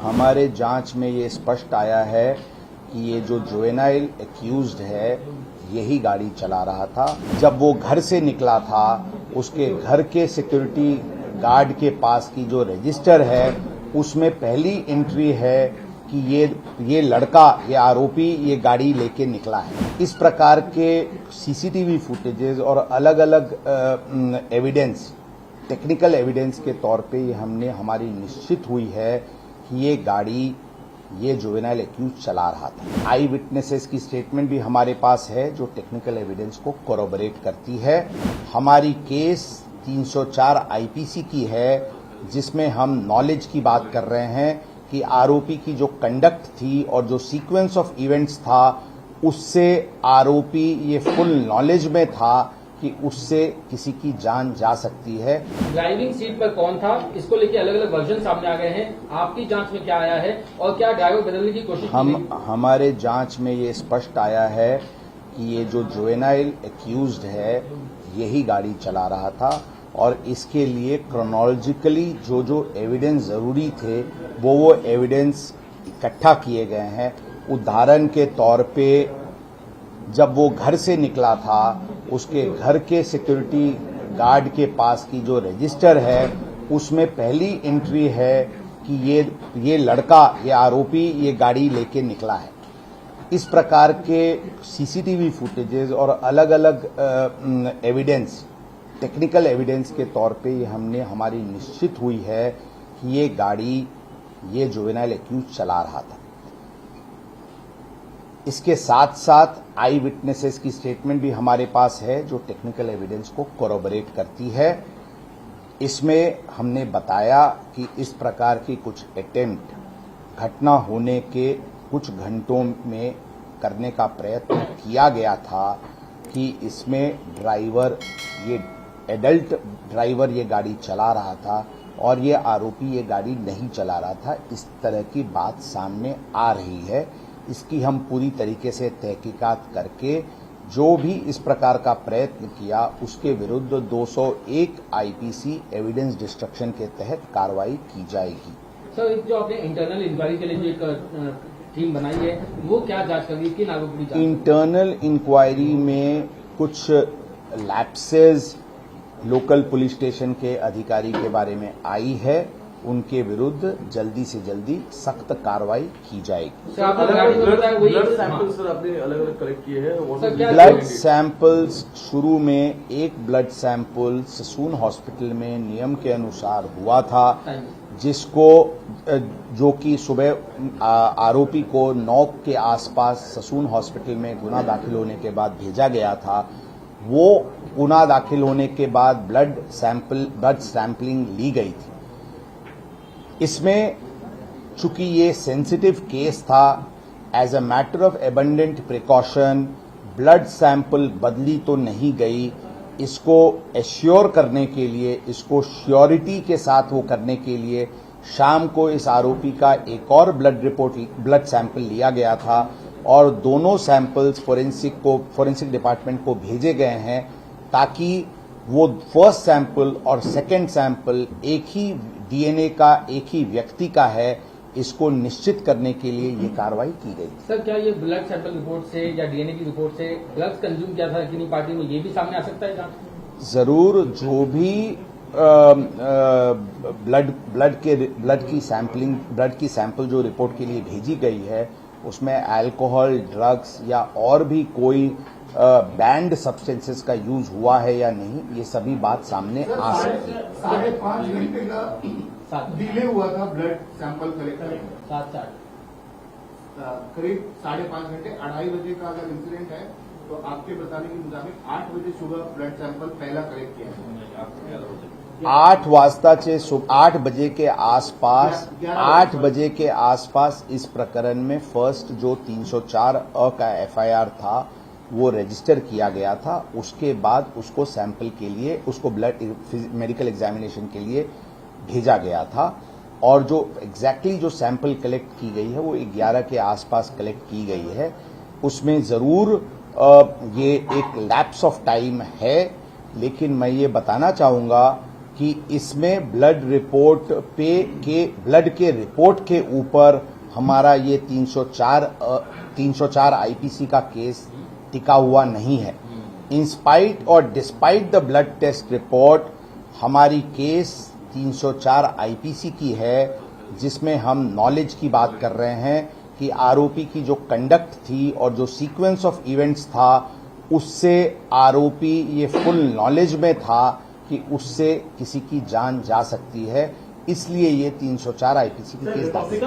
हमारे जांच में ये स्पष्ट आया है कि ये जो जुवेनाइल एक्यूज्ड है यही गाड़ी चला रहा था। जब वो घर से निकला था उसके घर के सिक्योरिटी गार्ड के पास की जो रजिस्टर है उसमें पहली एंट्री है कि ये लड़का, ये आरोपी ये गाड़ी लेके निकला है। इस प्रकार के सीसीटीवी फुटेजेस और अलग अलग एविडेंस, टेक्निकल एविडेंस के तौर पे ये हमारी निश्चित हुई है कि ये गाड़ी ये जुवेनाइल एक्यूज चला रहा था। आई विटनेसेस की स्टेटमेंट भी हमारे पास है जो टेक्निकल एविडेंस को कोरोबोरेट करती है। हमारी केस 304 आईपीसी की है जिसमें हम नॉलेज की बात कर रहे हैं कि आरोपी की जो कंडक्ट थी और जो सीक्वेंस ऑफ इवेंट्स था उससे आरोपी ये फुल नॉलेज में था कि उससे किसी की जान जा सकती है। ड्राइविंग सीट पर कौन था, इसको लेके अलग अलग वर्जन सामने आ गए हैं। आपकी जांच में क्या आया है और क्या ड्राइवर बदलने की कोशिश की गई? हमारे जांच में ये स्पष्ट आया है कि ये जो जुवेनाइल एक्यूज्ड है यही गाड़ी चला रहा था और इसके लिए क्रोनोलॉजिकली जो एविडेंस जरूरी थे वो एविडेंस इकट्ठा किए गए हैं। उदाहरण के तौर पे जब वो घर से निकला था उसके घर के सिक्योरिटी गार्ड के पास की जो रजिस्टर है उसमें पहली एंट्री है कि ये लड़का, ये आरोपी ये गाड़ी लेके निकला है। इस प्रकार के सीसीटीवी फुटेजेस और अलग अलग एविडेंस, टेक्निकल एविडेंस के तौर पे ये हमारी निश्चित हुई है कि ये गाड़ी ये जुवेनाइल एक्यूज चला रहा था। इसके साथ साथ आई विटनेसेस की स्टेटमेंट भी हमारे पास है जो टेक्निकल एविडेंस को कोरोबोरेट करती है। इसमें हमने बताया कि इस प्रकार की कुछ अटेम्प्ट घटना होने के कुछ घंटों में करने का प्रयत्न किया गया था कि इसमें ड्राइवर, ये एडल्ट ड्राइवर ये गाड़ी चला रहा था और ये आरोपी ये गाड़ी नहीं चला रहा था। इस तरह की बात सामने आ रही है। इसकी हम पूरी तरीके से तहकीकात करके जो भी इस प्रकार का प्रयत्न किया उसके विरुद्ध 201 आईपीसी एविडेंस डिस्ट्रक्शन के तहत कार्रवाई की जाएगी। सर, जो आपने इंटरनल इंक्वायरी के लिए जो एक टीम बनाई है वो क्या जांच करेगी, किन आरोपों की जांच? इंटरनल इंक्वायरी में कुछ लैप्सेस लोकल पुलिस स्टेशन के अधिकारी के बारे में आई है, उनके विरुद्ध जल्दी से जल्दी सख्त कार्रवाई की जाएगी। ब्लड सैंपल्स सर आपने अलग अलग कलेक्ट किए हैं? ब्लड सैंपल्स शुरू में एक ब्लड सैंपल ससून हॉस्पिटल में नियम के अनुसार हुआ था जिसको जो कि सुबह आरोपी को 9 के आसपास ससून हॉस्पिटल में गुना दाखिल होने के बाद भेजा गया था। वो गुना दाखिल होने के बाद ब्लड सैंपलिंग ली गई थी। इसमें चूंकि ये सेंसिटिव केस था, as a matter of abundant precaution blood sample बदली तो नहीं गई। इसको एश्योर करने के लिए, इसको श्योरिटी के साथ वो करने के लिए शाम को इस आरोपी का एक और ब्लड सैंपल लिया गया था और दोनों सैंपल्स फोरेंसिक डिपार्टमेंट को भेजे गए हैं ताकि वो फर्स्ट सैंपल और सेकंड सैंपल एक ही डीएनए का, एक ही व्यक्ति का है, इसको निश्चित करने के लिए ये कार्रवाई की गई। सर, क्या ये ब्लड सैंपल रिपोर्ट से या डीएनए की रिपोर्ट से ड्रग्स कंज्यूम किया था किन्हीं पार्टी में, ये भी सामने आ सकता है जांच? जरूर, जो भी ब्लड की सैंपल जो रिपोर्ट के लिए भेजी गई है उसमें अल्कोहल, ड्रग्स या और भी कोई बैंड सब्सटेंसेस का यूज हुआ है या नहीं, ये सभी बात सामने आ सकती है। 5.5 घंटे का डिले हुआ था ब्लड सैंपल कलेक्ट करने में। करीब 5.5 घंटे, 2:30 बजे का अगर इंसिडेंट है तो आपके बताने के मुताबिक 8 बजे सुबह ब्लड सैंपल पहला कलेक्ट किया है। 8 वाजताचे 8 बजे के आसपास 8 बजे के आसपास इस प्रकरण में फर्स्ट जो 304 का एफआईआर था वो रजिस्टर किया गया था। उसके बाद उसको सैंपल के लिए, उसको ब्लड मेडिकल एग्जामिनेशन के लिए भेजा गया था और जो एग्जैक्टली जो सैंपल कलेक्ट की गई है वो 11 के आसपास कलेक्ट की गई है। उसमें जरूर ये एक लैप्स ऑफ टाइम है, लेकिन मैं ये बताना चाहूंगा कि इसमें ब्लड के रिपोर्ट के ऊपर हमारा ये 304 आईपीसी का केस टिका हुआ नहीं है। इंस्पाइट और despite the blood test report हमारी केस 304 आईपीसी की है, जिसमें हम नॉलेज की बात कर रहे हैं कि आरोपी की जो कंडक्ट थी और जो सीक्वेंस ऑफ इवेंट्स था, उससे आरोपी ये फुल नॉलेज में था कि उससे किसी की जान जा सकती है, इसलिए ये 304 आईपीसी की केस दाखिल